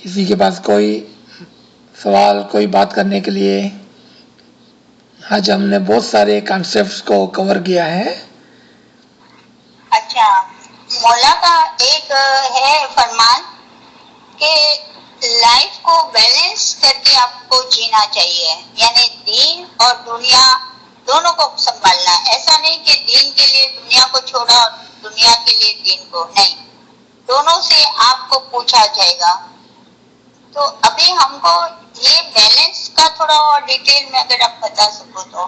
کسی کے پاس کوئی سوال، کوئی بات کرنے کے لیے؟ آج ہم نے بہت سارے کانسیپٹس کو کور کیا ہے۔ اچھا، مولا کا ایک ہے فرمان کہ لائف کو بیلنس کر کے آپ کو جینا چاہیے، یعنی دین اور دنیا دونوں کو سنبھالنا۔ ایسا نہیں کہ دین کے لیے دنیا کو چھوڑا اور دنیا کے لیے دین کو، نہیں، دونوں سے آپ کو پوچھا جائے گا۔ تو ابھی ہم کو یہ بیلنس کا تھوڑا اور ڈیٹیل میں اگر آپ بتا سکو تو،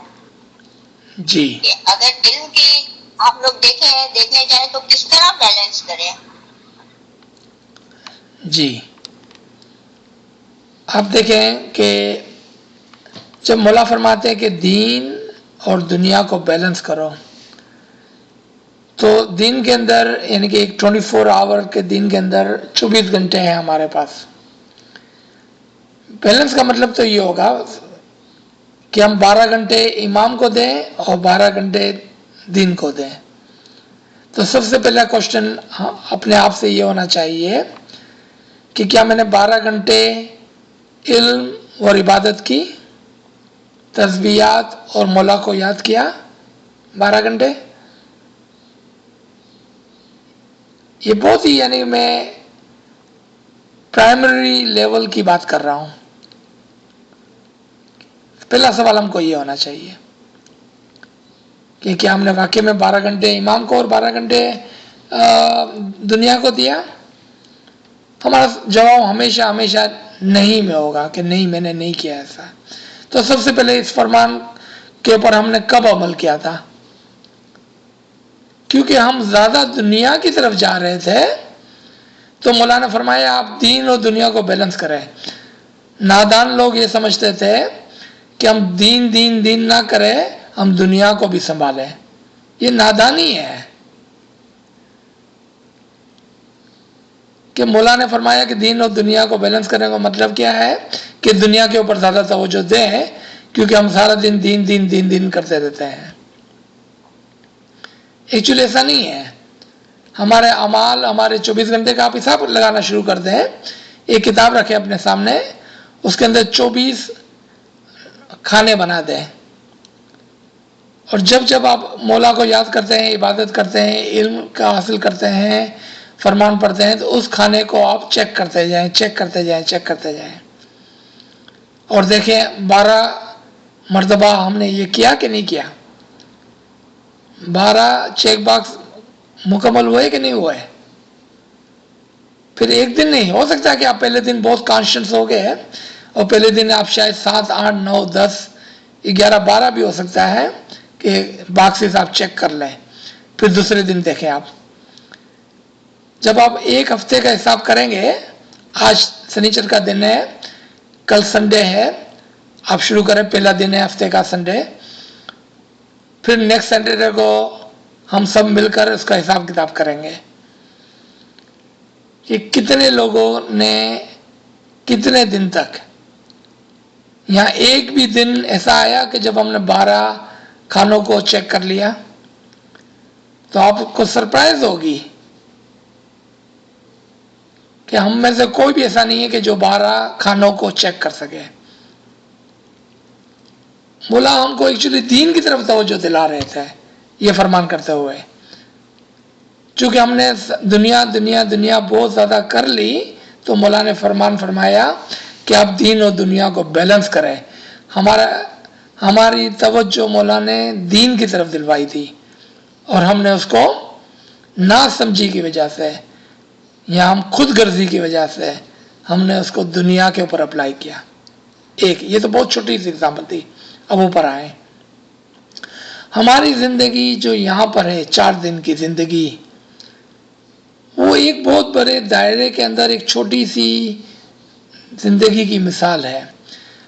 جی، کہ اگر علم کی ہم لوگ دیکھنے جائیں تو کس طرح بیلنس کریں؟ جی، آپ دیکھیں کہ جب مولا فرماتے ہیں کہ دین اور دنیا کو بیلنس کرو، تو دن کے اندر یعنی کہ ایک 24 آور کے دن کے اندر 24 گھنٹے ہیں ہمارے پاس۔ بیلنس کا مطلب تو یہ ہوگا کہ ہم 12 گھنٹے امام کو دیں اور 12 گھنٹے دین کو دیں۔ تو سب سے پہلا کوشچن اپنے آپ سے یہ ہونا چاہیے کہ کیا میں نے 12 گھنٹے علم اور عبادت کی، تسبیحات اور مولا کو یاد کیا 12 گھنٹے؟ یہ بہت ہی یعنی میں پرائمری لیول کی بات کر رہا ہوں۔ پہلا سوال ہم کو یہ ہونا چاہیے کہ کیا ہم نے واقعی میں 12 گھنٹے امام کو اور 12 گھنٹے دنیا کو دیا؟ ہمارا جواب ہمیشہ نہیں میں ہوگا کہ نہیں، میں نے نہیں کیا ایسا۔ تو سب سے پہلے اس فرمان کے اوپر ہم نے کب عمل کیا تھا؟ کیونکہ ہم زیادہ دنیا کی طرف جا رہے تھے، تو مولانا فرمایا آپ دین اور دنیا کو بیلنس کریں۔ نادان لوگ یہ سمجھتے تھے کہ ہم دین نہ کریں، ہم دنیا کو بھی سنبھالیں۔ یہ نادانی ہے کہ مولا نے فرمایا کہ دین اور دنیا کو بیلنس کرنے کا مطلب کیا ہے کہ دنیا کے اوپر زیادہ توجہ دیں، کیونکہ ہم سارا دن دین کرتے رہتے ہیں۔ ایکچولی ایسا نہیں ہے۔ ہمارے اعمال، ہمارے 24 گھنٹے کا آپ حساب لگانا شروع کر دیں۔ ایک کتاب رکھیں اپنے سامنے، اس کے اندر 24 کھانے بنا دیں، اور جب آپ مولا کو یاد کرتے ہیں، عبادت کرتے ہیں، علم کا حاصل کرتے ہیں، فرمان پڑھتے ہیں، تو اس کھانے کو آپ چیک کرتے جائیں اور دیکھیں 12 مرتبہ ہم نے یہ کیا کہ نہیں کیا، 12 چیک باکس مکمل ہوئے کہ نہیں ہوئے۔ پھر ایک دن نہیں ہو سکتا کہ آپ پہلے دن بہت کانشنس ہو گئے اور پہلے دن آپ شاید 7 8 9 10 11 12 بھی ہو سکتا ہے کہ باکسز آپ چیک کر لیں، پھر دوسرے دن دیکھیں آپ۔ جب آپ ایک ہفتے کا حساب کریں گے، آج سنیچر کا دن ہے، کل سنڈے ہے، آپ شروع کریں، پہلا دن ہے ہفتے کا سنڈے، پھر نیکسٹ سنڈے کو ہم سب مل کر اس کا حساب کتاب کریں گے کہ کتنے لوگوں نے کتنے دن تک، یہاں ایک بھی دن ایسا آیا کہ جب ہم نے 12 کھانوں کو چیک کر لیا؟ تو آپ کو سرپرائز ہوگی کہ ہم میں سے کوئی بھی ایسا نہیں ہے کہ جو 12 کھانوں کو چیک کر سکے۔ مولا ہم کو ایکچولی دین کی طرف توجہ دلا رہے تھے یہ فرمان کرتے ہوئے، چونکہ ہم نے دنیا بہت زیادہ کر لی، تو مولا نے فرمایا کہ آپ دین اور دنیا کو بیلنس کریں۔ ہماری توجہ مولا نے دین کی طرف دلوائی تھی، اور ہم نے اس کو نا سمجھی کی وجہ سے یا ہم خود غرضی کی وجہ سے ہم نے اس کو دنیا کے اوپر اپلائی کیا۔ یہ تو بہت چھوٹی سی ایگزامپل تھی، اب اوپر آئے۔ ہماری زندگی جو یہاں پر ہے 4 دن کی زندگی، وہ ایک بہت بڑے دائرے کے اندر ایک چھوٹی سی زندگی کی مثال ہے۔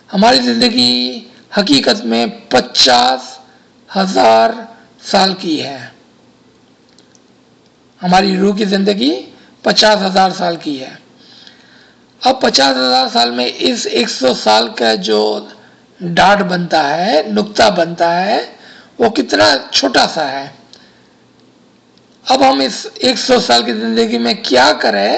ہماری زندگی حقیقت میں 50,000 سال کی ہے۔ ہماری روح کی زندگی 50,000 سال کی ہے۔ اب 50,000 سال میں اس 100 سال کا جو ڈاٹ بنتا ہے، نقطہ بنتا ہے، وہ کتنا چھوٹا سا ہے۔ اب ہم اس 100 سال کی زندگی میں کیا کریں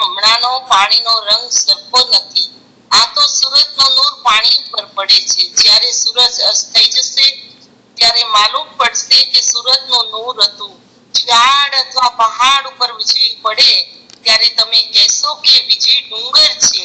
હમણાંનો પાણીનો રંગ સરખો નથી। આ તો સૂરજનો નૂર પાણી પર પડે છે। જ્યારે સૂરજ અસ્ત થઈ જશે ત્યારે માલુમ પડશે કે સૂરજનું નૂર હતું। ઝાડ અથવા પહાડ ઉપર વીજળી પડે ત્યારે તમે કહેશો કે વીજળી ડુંગર છે।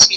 છે।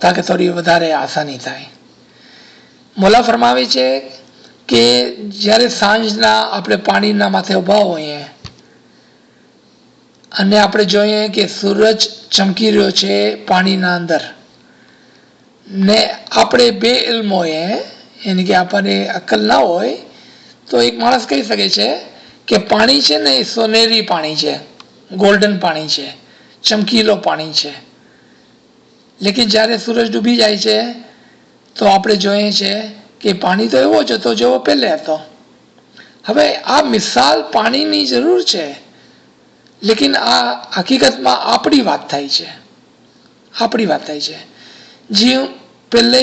તાકે થોડી વધારે આસાની થાય। મોલા ફરમાવે છે કે જ્યારે સાંજના આપણે પાણીના માથે ઊભા હોઈએ અને આપણે જોઈએ કે સૂરજ ચમકી રહ્યો છે પાણીના અંદર, ને આપણે બે ઇલ્મ હોઈએ, યાની કે આપણને અક્કલ ના હોય તો એક માણસ કહી શકે છે કે પાણી છે ને એ સોનેરી પાણી છે, ગોલ્ડન પાણી છે, ચમકીલો પાણી છે। લેકિન જ્યારે સૂરજ ડૂબી જાય છે તો આપણે જોઈએ છે કે પાણી તો એવો જ હતો જેવો પહેલે હતો। હવે આ મિસાલ પાણીની જરૂર છે, લેકિન આ હકીકતમાં આપણી વાત થાય છે, આપણી વાત થાય છે। જે પહેલે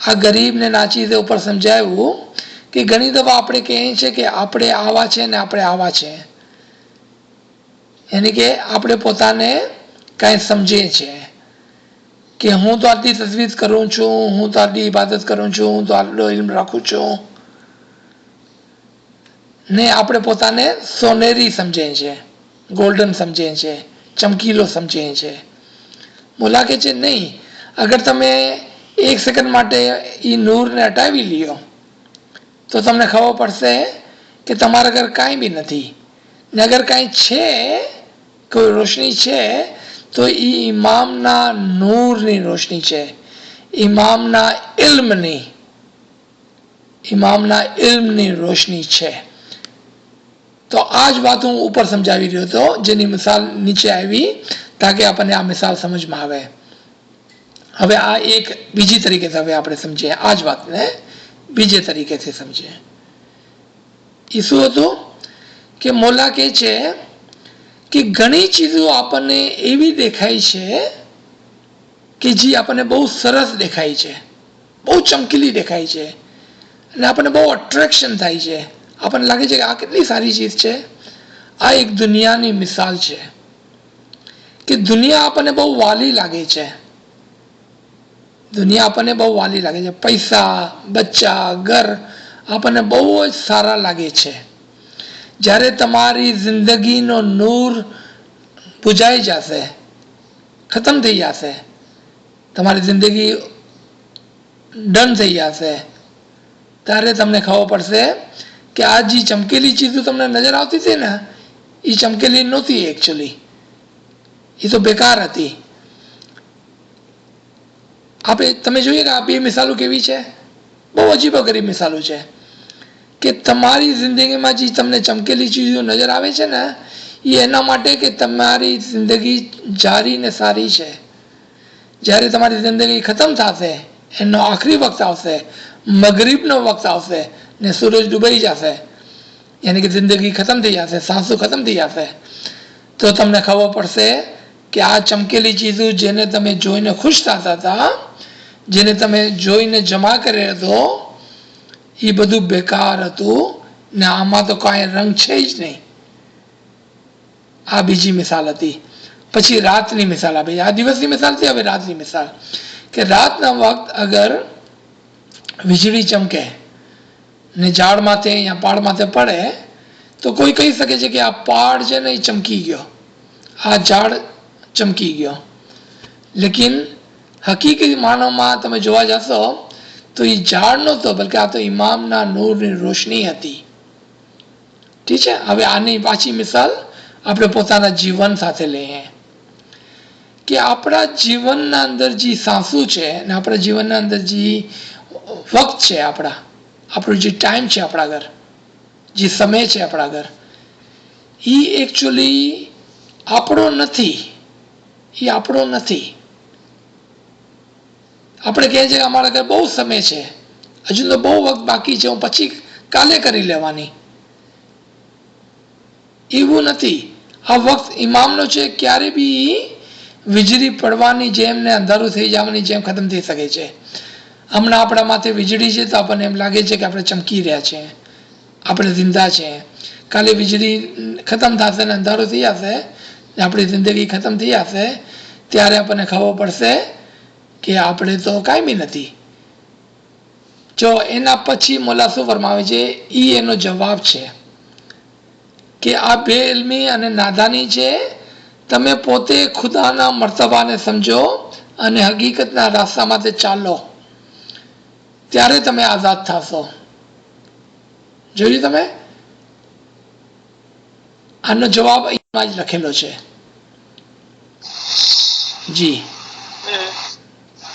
આ ગરીબને નાચી તે ઉપર સમજાવ્યું કે ઘણી દફા આપણે કહીએ છીએ કે આપણે આવા છે ને આપણે આવા છે, યાની કે આપણે પોતાને કાંઈ સમજીએ છીએ કે હું તો આટલી તજવીજ કરું છું, હું તો આટલી ઇબાદત કરું છું, હું તો આટલો ઇલ્મ રાખું છું, ને આપણે પોતાને સોનેરી સમજીએ છીએ, ગોલ્ડન સમજીએ છીએ, ચમકીલો સમજીએ છીએ। મોલા કહે છે નહીં, અગર તમે એક સેકન્ડ માટે એ નૂરને હટાવી લ્યો તો તમને ખબર પડશે કે તમારા ઘર કાંઈ બી નથી, ને અગર કાંઈ છે, કોઈ રોશની છે તો એ ઇમામના નૂરની રોશની છે, ઇમામના ઇલ્મની રોશની છે। તો આ જ વાત હું ઉપર સમજાવી રહ્યો હતો, જેની મિસાલ નીચે આવી તાકે આપણને આ મિસાલ સમજમાં આવે। હવે આ એક બીજી તરીકેથી હવે આપણે સમજીએ, આ જ વાતને બીજે તરીકેથી સમજીએ। એ શું હતું કે મોલા કહે છે કે ઘણી ચીજો આપણને એવી દેખાય છે કે જે આપણને બહુ સરસ દેખાય છે, બહુ ચમકીલી દેખાય છે, અને આપણને બહુ અટ્રેક્શન થાય છે, આપણને લાગે છે કે આ કેટલી સારી ચીજ છે। આ એક દુનિયાની મિસાલ છે કે દુનિયા આપણને બહુ વાલી લાગે છે, દુનિયા આપણને બહુ વાલી લાગે છે, પૈસા, બચ્ચા, ઘર આપણને બહુ જ સારા લાગે છે। જ્યારે તમારી જિંદગીનો નૂર બુઝાઈ જશે, ખતમ થઈ જશે, તમારી જિંદગી ડન થઈ જશે, ત્યારે તમને ખબર પડશે કે આ જે ચમકેલી ચીજો તમને નજર આવતી હતી ને એ ચમકેલી નહોતી, એકચ્યુઅલી એ તો બેકાર હતી। આપણે તમે જોઈએ કે આ બે મિસાલો કેવી છે, બહુ અજીબો ગરીબ મિસાલો છે કે તમારી જિંદગીમાં જે તમને ચમકેલી ચીજો નજર આવે છે ને એ એના માટે કે તમારી જિંદગી જારી ને સારી છે, જ્યારે તમારી જિંદગી ખતમ થશે, એનો આખરી વખત આવશે, મગરીબનો વખત આવશે ને સૂરજ ડૂબાઈ જશે, યાની કે જિંદગી ખતમ થઈ જશે, સાંસુ ખતમ થઈ જશે, તો તમને ખબર પડશે કે આ ચમકેલી ચીજો જેને તમે જોઈને ખુશ થતા હતા, જેને તમે જોઈને જમા કર્યો હતો, એ બધું બેકાર હતું ને આમાં તો કાંઈ રંગ છે જ નહીં. આ બીજી મિસાલ હતી. પછી રાતની મિસાલ આપી. આ દિવસની મિસાલ છે, હવે રાતની મિસાલ કે રાતના વખત અગર વીજળી ચમકે ને ઝાડ માથે યા પાડ માથે પડે તો કોઈ કહી શકે છે કે આ પાડ છે ને એ ચમકી ગયો, આ ઝાડ ચમકી ગયો. લેકિન હકીકી માનવમાં તમે જોવા જશો તો એ ઝાડ નહોતો, બલકે આ તો ઇમામના નૂરની રોશની હતી. ઠીક છે. હવે આની પાછી મિસાલ આપણે પોતાના જીવન સાથે લઈએ કે આપણા જીવનના અંદર જે સાંસુ છે ને આપણા જીવનના અંદર જે વક્ત છે, આપણું જે ટાઈમ છે, આપણા ઘર જે સમય છે આપણા ઘર, એ એકચ્યુઅલી આપણો નથી. એ આપણો નથી. આપણે કહીએ છીએ કે અમારા ઘર બહુ સમય છે, હજુ તો બહુ વખત બાકી છે, હું પછી કાલે કરી લેવાની. એવું નથી. આ વખત ઇમામનો છે, ક્યારે બી વીજળી પડવાની જેમ ને અંધારું થઈ જવાની જેમ ખતમ થઈ શકે છે. હમણાં આપણા માથે વીજળી છે તો આપણને એમ લાગે છે કે આપણે ચમકી રહ્યા છે, આપણે જિંદા છે. કાલે વીજળી ખતમ થશે ને અંધારું થઈ જશે ને આપણી જિંદગી ખતમ થઈ જશે, ત્યારે આપણને ખબર પડશે કે આપણે તો કાંઈ બી નથી. જો એના પછી મોલા શું ફરમાવે છે, એ એનો જવાબ છે કે આ બેઇલ્મી અને નાદાની છે. તમે પોતે ખુદાના મર્તબાને સમજો અને હકીકતના રાસ્તામાંથી ચાલો, ત્યારે તમે આઝાદ થશો. જોયું તમે? આનો જવાબ અહીંમાં જ લખેલો છે. જી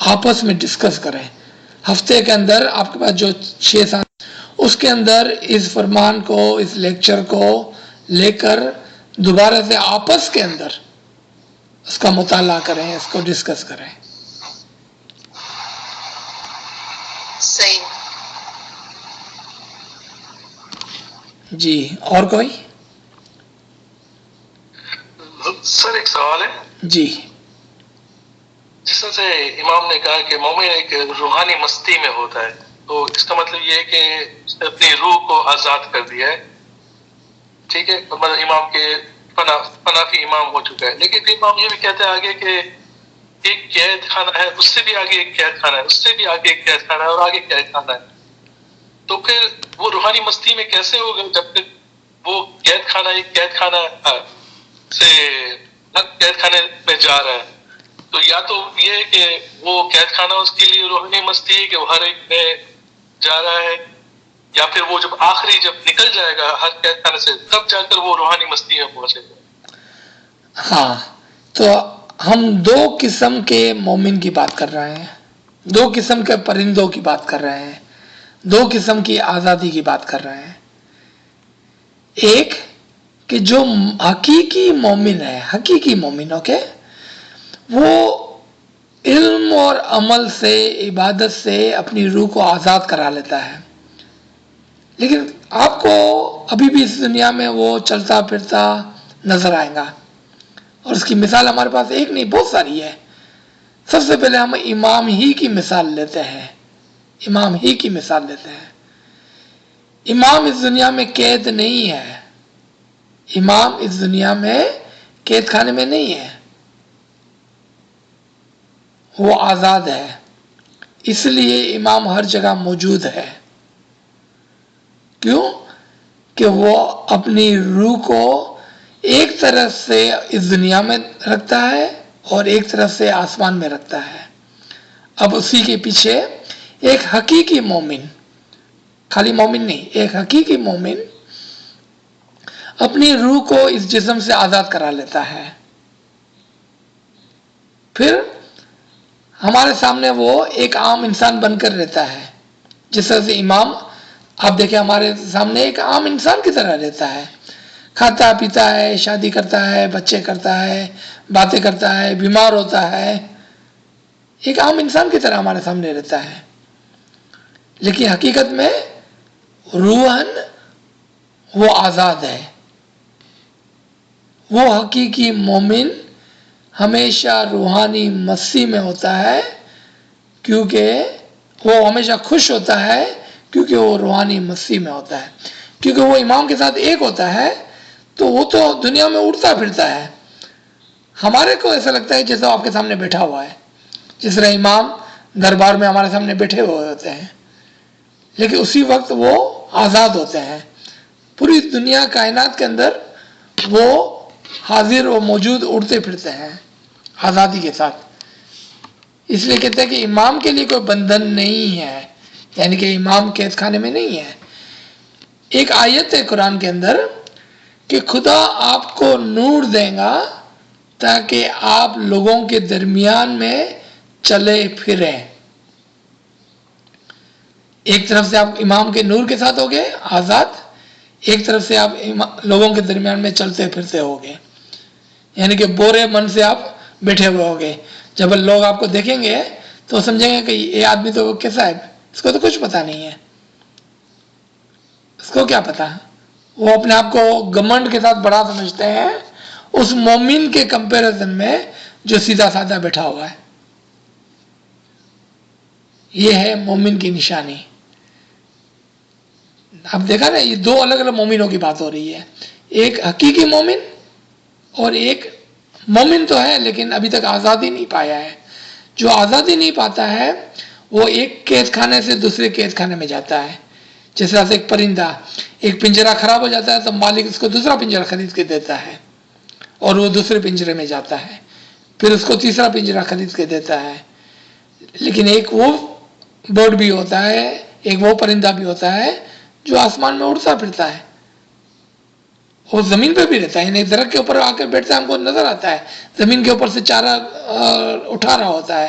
آپس میں ڈسکس کریں. ہفتے کے اندر آپ کے پاس جو 6-7 اس کے اندر اس فرمان کو, اس لیکچر کو لے کر دوبارہ سے آپس کے اندر اس کا مطالعہ کریں, اس کو ڈسکس کریں. صحیح. جی اور کوئی؟ سر ایک سوال ہے. جی. جس طرح سے امام نے کہا کہ مومن ایک روحانی مستی میں ہوتا ہے, تو اس کا مطلب یہ ہے کہ اس نے اپنی روح کو آزاد کر دیا ہے. ٹھیک ہے, مطلب امام کے فنافی امام ہو چکا ہے. لیکن پھر امام یہ بھی کہتے ہیں آگے کہ ایک قید خانہ ہے, اس سے بھی آگے ایک قید خانہ ہے, اس سے بھی آگے ایک قید خانہ ہے, اور آگے قید خانہ ہے. تو پھر وہ روحانی مستی میں کیسے ہوگا جب تک وہ قید خانہ ایک قید خانہ سے قید خانے میں جا رہا ہے؟ تو یا تو یہ ہے کہ وہ قید خانہ اس کے لیے روحانی مستی ہے کہ وہ ہر ایک میں جا رہا ہے, یا پھر وہ جب آخری جب نکل جائے گا ہر قید خانے سے تب جا کر وہ روحانی مستی میں پہنچے گا. ہاں, تو ہم 2 قسم کے مومن کی بات کر رہے ہیں, 2 قسم کے پرندوں کی بات کر رہے ہیں, 2 قسم کی آزادی کی بات کر رہے ہیں. ایک کہ جو حقیقی مومن ہے, حقیقی مومن, اوکے, وہ علم اور عمل سے, عبادت سے اپنی روح کو آزاد کرا لیتا ہے. لیکن آپ کو ابھی بھی اس دنیا میں وہ چلتا پھرتا نظر آئے گا, اور اس کی مثال ہمارے پاس ایک نہیں بہت ساری ہے. سب سے پہلے ہم امام ہی کی مثال لیتے ہیں, امام ہی کی مثال لیتے ہیں. امام اس دنیا میں قید نہیں ہے, امام اس دنیا میں قید خانے میں نہیں ہے, وہ آزاد ہے. اس لیے امام ہر جگہ موجود ہے. کیوں؟ کہ وہ اپنی روح کو ایک طرف سے اس دنیا میں رکھتا ہے اور ایک طرف سے آسمان میں رکھتا ہے. اب اسی کے پیچھے ایک حقیقی مومن, خالی مومن نہیں, ایک حقیقی مومن اپنی روح کو اس جسم سے آزاد کرا لیتا ہے. پھر ہمارے سامنے وہ ایک عام انسان بن کر رہتا ہے. جس طرح سے امام آپ دیکھیں ہمارے سامنے ایک عام انسان کی طرح رہتا ہے, کھاتا پیتا ہے, شادی کرتا ہے, بچے کرتا ہے, باتیں کرتا ہے, بیمار ہوتا ہے, ایک عام انسان کی طرح ہمارے سامنے رہتا ہے. لیکن حقیقت میں روحاً وہ آزاد ہے. وہ حقیقی مومن ہمیشہ روحانی مستی میں ہوتا ہے, کیونکہ وہ ہمیشہ خوش ہوتا ہے, کیونکہ وہ روحانی مستی میں ہوتا ہے. کیونکہ وہ امام کے ساتھ ایک ہوتا ہے تو وہ تو دنیا میں اڑتا پھرتا ہے. ہمارے کو ایسا لگتا ہے جیسا آپ کے سامنے بیٹھا ہوا ہے, جس طرح امام دربار میں ہمارے سامنے بیٹھے ہوئے ہوتے ہیں, لیکن اسی وقت وہ آزاد ہوتے ہیں. پوری دنیا کائنات کے اندر وہ حاضر و موجود اڑتے پھرتے ہیں آزادی کے ساتھ. اس لیے کہتے ہیں کہ امام کے لیے کوئی بندھن نہیں ہے, یعنی کہ امام قید خانے میں نہیں ہے. ایک آیت ہے قرآن کے اندر کہ خدا آپ کو نور دے گا تاکہ آپ لوگوں کے درمیان میں چلے پھریں. ایک طرف سے آپ امام کے نور کے ساتھ ہوگے آزاد, ایک طرف سے آپ لوگوں کے درمیان میں چلتے پھرتے ہوگے, یعنی کہ بورے من سے آپ بیٹھے ہوئے ہوگے. جب لوگ آپ کو دیکھیں گے تو سمجھیں گے کہ یہ آدمی تو کیسا ہے, اس کو تو کچھ پتا نہیں ہے, اس کو کیا پتا. وہ اپنے آپ کو گمنڈ کے ساتھ بڑا سمجھتے ہیں اس مومن کے کمپیریزن میں جو سیدھا سادہ بیٹھا ہوا ہے. یہ ہے مومن کی نشانی. اب دیکھا نا, یہ 2 الگ الگ مومنوں کی بات ہو رہی ہے. ایک حقیقی مومن اور ایک مومن تو ہے لیکن ابھی تک آزادی نہیں پایا ہے. جو آزادی نہیں پاتا ہے وہ ایک قید خانے سے دوسرے قید خانے میں جاتا ہے. جس طرح سے ایک پرندہ, ایک پنجرا خراب ہو جاتا ہے تو مالک اس کو دوسرا پنجرا خرید کے دیتا ہے اور وہ دوسرے پنجرے میں جاتا ہے, پھر اس کو تیسرا پنجرا خرید کے دیتا ہے. لیکن ایک وہ برڈ بھی ہوتا ہے, ایک وہ پرندہ بھی ہوتا ہے جو آسمان میں اڑتا پھرتا ہے, وہ زمین پہ بھی رہتا ہے, یعنی درخت کے اوپر آ کر بیٹھتا ہے, ہم کو نظر آتا ہے زمین کے اوپر سے چارہ اٹھا رہا ہوتا ہے,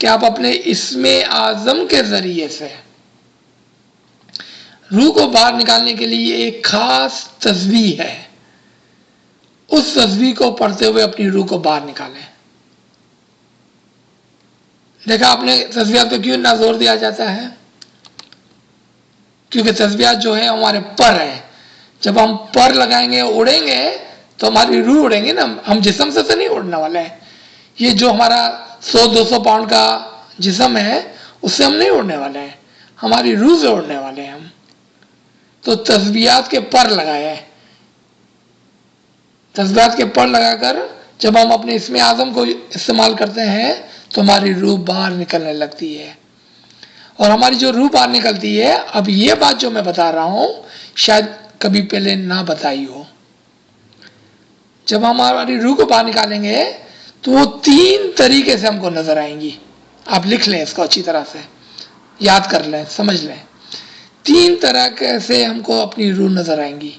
کہ آپ اپنے اسم اعظم کے ذریعے سے روح کو باہر نکالنے کے لیے ایک خاص تسبیح ہے، اس تسبیح کو پڑھتے ہوئے اپنی روح کو باہر نکالیں۔ دیکھا آپ نے تسبیحات پہ کیوں اتنا زور دیا جاتا ہے؟ کیونکہ تسبیحات جو ہے ہمارے پر ہے، جب ہم پر لگائیں گے اڑیں گے تو ہماری روح اڑیں گے نا، ہم جسم سے تو نہیں اڑنے والے ہیں۔ یہ جو ہمارا 100-200 پاؤنڈ کا جسم ہے اس سے ہم نہیں اڑنے والے ہیں، ہماری روح سے اڑنے والے ہیں ہم۔ تو تسبیحات کے پر لگائے ہیں، تسبیحات کے پر لگا کر جب ہم اپنے اسم اعظم کو استعمال کرتے ہیں تو ہماری روح باہر نکلنے لگتی ہے۔ اور ہماری جو روح باہر نکلتی ہے، اب یہ بات جو میں بتا رہا ہوں شاید کبھی پہلے نہ بتائی ہو، جب ہم ہماری روح کو باہر نکالیں گے تو وہ 3 طریقے سے ہم کو نظر آئیں گی۔ آپ لکھ لیں اس کو اچھی طرح سے، یاد کر لیں، سمجھ لیں۔ 3 طرح سے ہم کو اپنی روح نظر آئیں گی،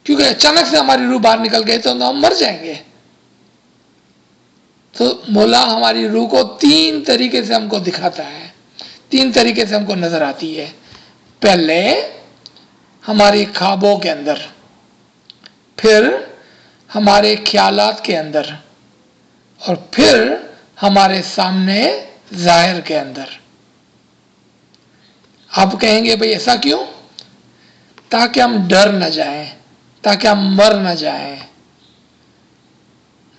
کیونکہ اچانک سے ہماری روح باہر نکل گئی تو ہم مر جائیں گے۔ تو مولا ہماری روح کو 3 طریقے سے ہم کو دکھاتا ہے، 3 طریقے سے ہم کو نظر آتی ہے۔ پہلے ہماری خوابوں کے اندر، پھر ہمارے خیالات کے اندر، اور پھر ہمارے سامنے ظاہر کے اندر۔ آپ کہیں گے بھئی ایسا کیوں؟ تاکہ ہم ڈر نہ جائیں، تاکہ ہم مر نہ جائیں۔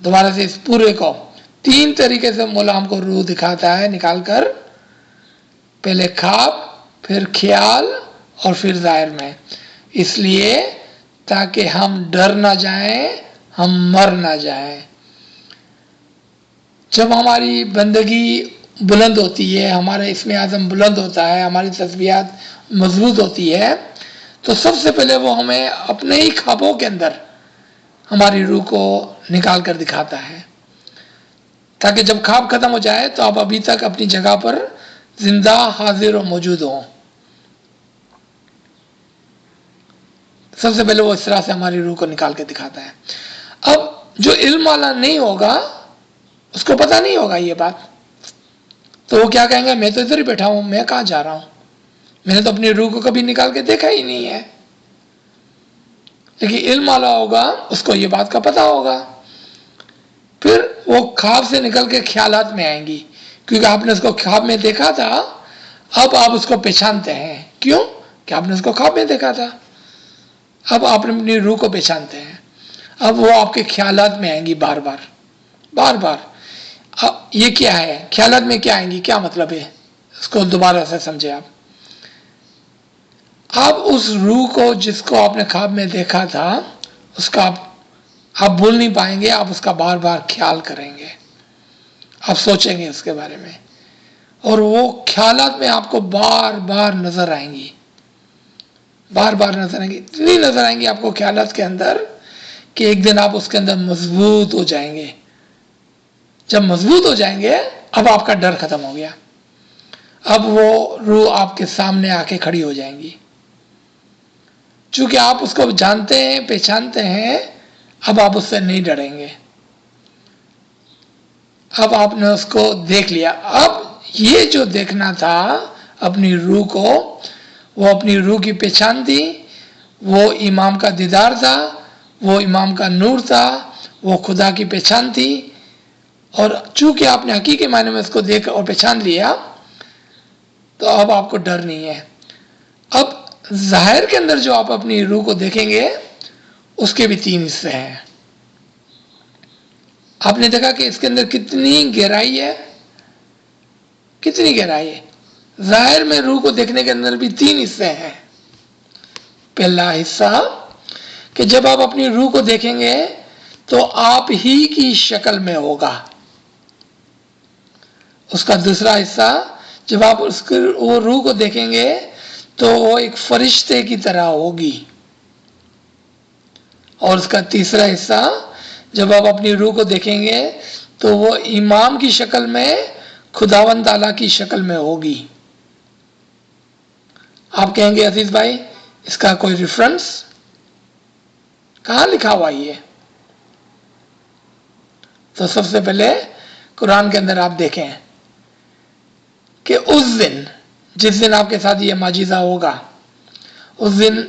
دوبارہ سے اس پورے کو 3 طریقے سے مولا ہم کو روح دکھاتا ہے نکال کر، پہلے خواب، پھر خیال اور پھر ظاہر میں، اس لیے تاکہ ہم ڈر نہ جائیں، ہم مر نہ جائیں۔ جب ہماری بندگی بلند ہوتی ہے، ہمارا اسم اعظم بلند ہوتا ہے، ہماری تسبیحات مضبوط ہوتی ہے، تو سب سے پہلے وہ ہمیں اپنے ہی خوابوں کے اندر ہماری روح کو نکال کر دکھاتا ہے، تاکہ جب خواب ختم ہو جائے تو آپ ابھی تک اپنی جگہ پر زندہ، حاضر و موجود ہوں۔ سب سے پہلے وہ اس طرح سے ہماری روح کو نکال کے دکھاتا ہے۔ اب جو علم والا نہیں ہوگا اس کو پتہ نہیں ہوگا یہ بات، تو وہ کیا کہیں گے، میں تو ادھر ہی بیٹھا ہوں، میں کہاں جا رہا ہوں، میں نے تو اپنی روح کو کبھی نکال کے دیکھا ہی نہیں ہے۔ لیکن علم والا ہوگا اس کو یہ بات کا پتہ ہوگا، پھر وہ خواب سے نکل کے خیالات میں آئیں گی، کیونکہ آپ نے اس کو خواب میں دیکھا تھا، اب آپ اس کو پہچانتے ہیں۔ کیوں؟ کہ آپ نے اس کو خواب میں دیکھا تھا، اب آپ اپنی روح کو پہچانتے ہیں، اب وہ آپ کے خیالات میں آئیں گی بار بار بار بار۔ اب یہ کیا ہے؟ خیالات میں کیا آئیں گی، کیا مطلب ہے، اس کو دوبارہ سے سمجھے آپ۔ اس روح کو جس کو آپ نے خواب میں دیکھا تھا اس کا آپ بھول نہیں پائیں گے، آپ اس کا بار بار خیال کریں گے، آپ سوچیں گے اس کے بارے میں، اور وہ خیالات میں آپ کو بار بار نظر آئیں گی، بار بار نظر آئیں گی، اتنی نظر آئیں گی آپ کو خیالات کے اندر کہ ایک دن آپ اس کے اندر مضبوط ہو جائیں گے۔ جب مضبوط ہو جائیں گے اب آپ کا ڈر ختم ہو گیا، اب وہ روح آپ کے سامنے آ کے کھڑی ہو جائیں گی، چونکہ آپ اس کو جانتے ہیں، پہچانتے ہیں، اب آپ اس سے نہیں ڈریں گے، اب آپ نے اس کو دیکھ لیا۔ اب یہ جو دیکھنا تھا اپنی روح کو، وہ اپنی روح کی پہچان تھی، وہ امام کا دیدار تھا، وہ امام کا نور تھا، وہ خدا کی پہچان تھی، اور چونکہ آپ نے حقیقی معنی میں اس کو دیکھ اور پہچان لیا تو اب آپ کو ڈر نہیں ہے۔ اب ظاہر کے اندر جو آپ اپنی روح کو دیکھیں گے اس کے بھی 3 حصے ہیں۔ آپ نے دیکھا کہ اس کے اندر کتنی گہرائی ہے، کتنی گہرائی ہے۔ ظاہر میں روح کو دیکھنے کے اندر بھی 3 حصے ہیں۔ پہلا حصہ کہ جب آپ اپنی روح کو دیکھیں گے تو آپ ہی کی شکل میں ہوگا۔ اس کا دوسرا حصہ جب آپ وہ روح کو دیکھیں گے تو وہ ایک فرشتے کی طرح ہوگی، اور اس کا تیسرا حصہ جب آپ اپنی روح کو دیکھیں گے تو وہ امام کی شکل میں، خداوند تعالیٰ کی شکل میں ہوگی۔ آپ کہیں گے عزیز بھائی اس کا کوئی ریفرنس کہاں لکھا ہوا یہ؟ تو سب سے پہلے قرآن کے اندر آپ دیکھیں کہ اس دن جس دن آپ کے ساتھ یہ معجزہ ہوگا اس دن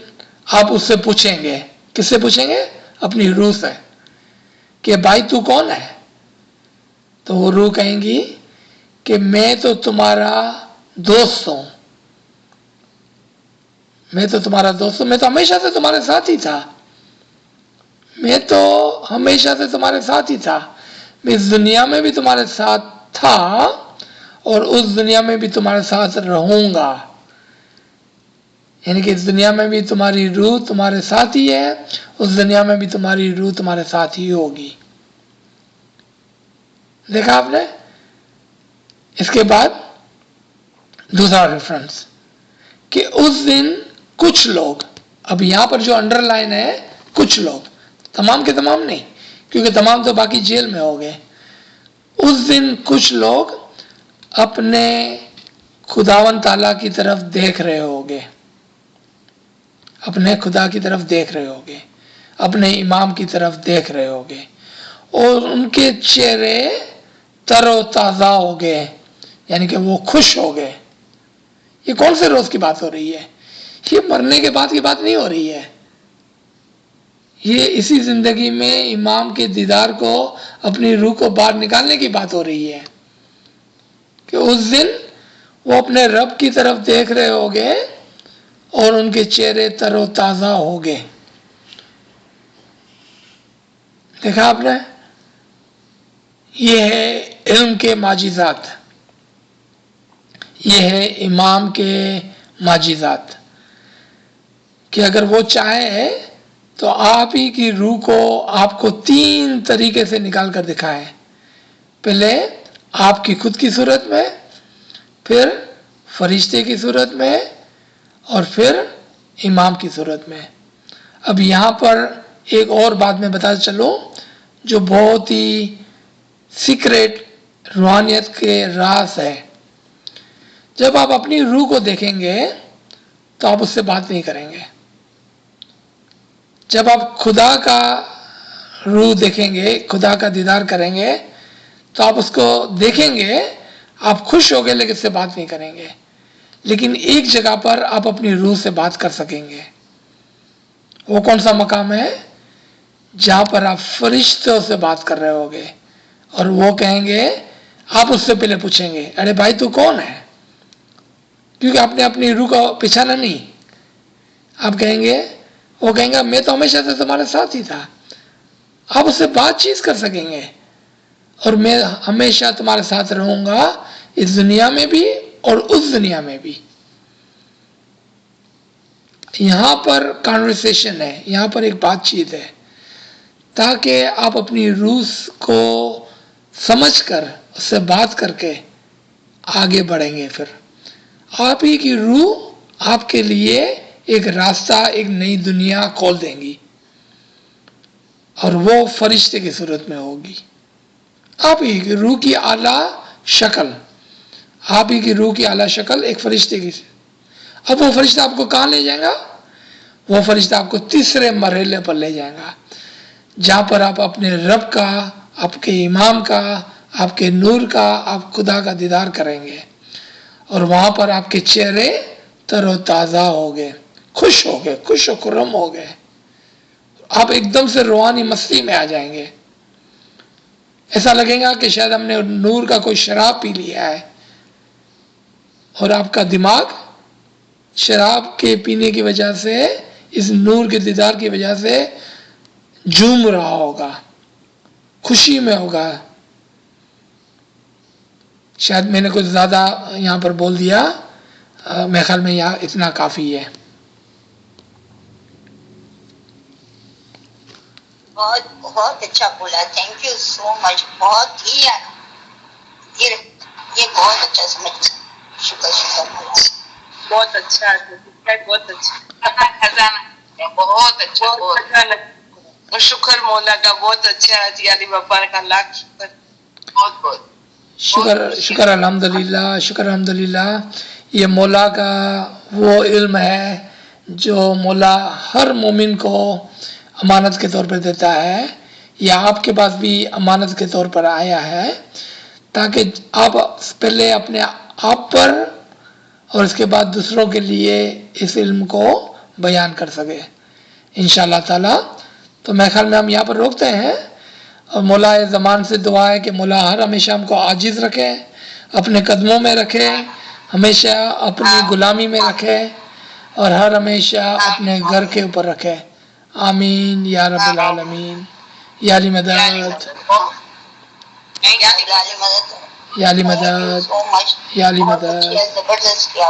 آپ اس سے پوچھیں گے. کس سے پوچھیں گے؟ اپنی روح سے کہ بھائی تو کون ہے؟ تو وہ روح کہیں گی کہ میں تو تمہارا دوست ہوں، میں تو تمہارا دوست ہوں، میں تو ہمیشہ سے تمہارے ساتھ ہی تھا، میں تو ہمیشہ سے تمہارے ساتھ ہی تھا، میں اس دنیا میں بھی تمہارے ساتھ تھا اور اس دنیا میں بھی تمہارے ساتھ رہوں گا. یعنی کہ اس دنیا میں بھی تمہاری روح تمہارے ساتھ ہی ہے، اس دنیا میں بھی تمہاری روح تمہارے ساتھ ہی ہوگی. دیکھا آپ نے؟ اس کے بعد دوسرا ریفرنس کہ اس دن کچھ لوگ، اب یہاں پر جو انڈر لائن ہے کچھ لوگ، تمام کے تمام نہیں، کیونکہ تمام تو باقی جیل میں ہو گئے. اس دن کچھ لوگ اپنے خداوند تعالیٰ کی طرف دیکھ رہے ہوگے، اپنے خدا کی طرف دیکھ رہے ہوگے، اپنے امام کی طرف دیکھ رہے ہوگے اور ان کے چہرے تر و تازہ ہو گئے، یعنی کہ وہ خوش ہو گئے. یہ کون سے روز کی بات ہو رہی ہے؟ یہ مرنے کے بعد کی بات نہیں ہو رہی ہے، یہ اسی زندگی میں امام کے دیدار کو، اپنی روح کو باہر نکالنے کی بات ہو رہی ہے کہ اس دن وہ اپنے رب کی طرف دیکھ رہے ہوگے اور ان کے چہرے تر و تازہ ہو گئے. دیکھا آپ نے؟ یہ ہے علم کے معجزات، یہ ہے امام کے معجزات کہ اگر وہ چاہے تو آپ ہی کی روح کو آپ کو 3 طریقے سے نکال کر دکھائے. پہلے آپ کی خود کی صورت میں، پھر فرشتے کی صورت میں اور پھر امام کی صورت میں. اب یہاں پر ایک اور بات میں بتا چلوں جو بہت ہی سیکریٹ روحانیت کے راز ہے. جب آپ اپنی روح کو دیکھیں گے تو آپ اس سے بات نہیں کریں گے. جب آپ خدا کا روح دیکھیں گے، خدا کا دیدار کریں گے تو آپ اس کو دیکھیں گے، آپ خوش ہو گئے لیکن اس سے بات نہیں کریں گے. لیکن ایک جگہ پر آپ اپنی روح سے بات کر سکیں گے. وہ کون سا مقام ہے؟ جہاں پر آپ فرشتوں سے بات کر رہے ہوگے اور وہ کہیں گے، آپ اس سے پہلے پوچھیں گے ارے بھائی تو کون ہے، کیونکہ آپ نے اپنی روح کو پہچانا نہیں. آپ کہیں گے، وہ کہیں گا میں تو ہمیشہ سے تمہارے ساتھ ہی تھا. آپ اس سے بات چیت کر سکیں گے اور میں ہمیشہ تمہارے ساتھ رہوں گا اس دنیا میں بھی اور اس دنیا میں بھی. یہاں پر کانورسیشن ہے، یہاں پر ایک بات چیت ہے تاکہ آپ اپنی روح کو سمجھ کر اس سے بات کر کے آگے بڑھیں گے. پھر آپ ہی کی روح آپ کے لیے ایک راستہ، ایک نئی دنیا کھول دیں گی اور وہ فرشتے کی صورت میں ہوگی. آپ ہی کی روح کی اعلیٰ شکل، آپ ہی کی روح کی اعلیٰ شکل ایک فرشتے کی. اب وہ فرشتہ آپ کو کہاں لے جائے گا؟ وہ فرشتہ آپ کو تیسرے مرحلے پر لے جائے گا جہاں پر آپ اپنے رب کا، آپ کے امام کا، آپ کے نور کا، آپ خدا کا دیدار کریں گے اور وہاں پر آپ کے چہرے تر و تازہ ہو گئے، خوش ہو گئے، خوش و خرم ہو گئے. آپ ایک دم سے روحانی مستی میں آ جائیں گے. ایسا لگے گا کہ شاید ہم نے نور کا کوئی شراب پی لیا ہے اور آپ کا دماغ شراب کے پینے کی وجہ سے، اس نور کے دیدار کی وجہ سے جھوم رہا ہوگا، خوشی میں ہوگا. شاید میں نے کچھ زیادہ یہاں پر بول دیا، میرے خیال میں یہاں اتنا کافی ہے. بہت بہت اچھا بولا، تھینک یو سو مچ. بہت ہی یہ بہت اچھا سمجھ، شکر شکر. بہت اچھا، بہت اچھا، بہت اچھا. بہت اچھا لگا. شکر مولا کا، بہت اچھا ہے جی. علی بابا کا لاکھ شکر. بہت بہت شکر الحمدللہ، شکر الحمدللہ. یہ مولا کا وہ علم ہے جو مولا ہر مومن کو امانت کے طور پر دیتا ہے. یہ آپ کے پاس بھی امانت کے طور پر آیا ہے تاکہ آپ پہلے اپنے آپ پر اور اس کے بعد دوسروں کے لیے اس علم کو بیان کر سکے انشاءاللہ تعالی. تو میرے خیال میں ہم یہاں پر روکتے ہیں اور مولا زمان سے دعا ہے کہ مولا ہر ہمیشہ ہم کو عاجز رکھے, اپنے قدموں میں رکھے, ہمیشہ اپنی غلامی میں رکھے اور ہر ہمیشہ اپنے گھر کے اوپر رکھے. آمین یا رب العالمین. یا علی مدد, یا علی مدد, یا علی مدد. زبردست کیا.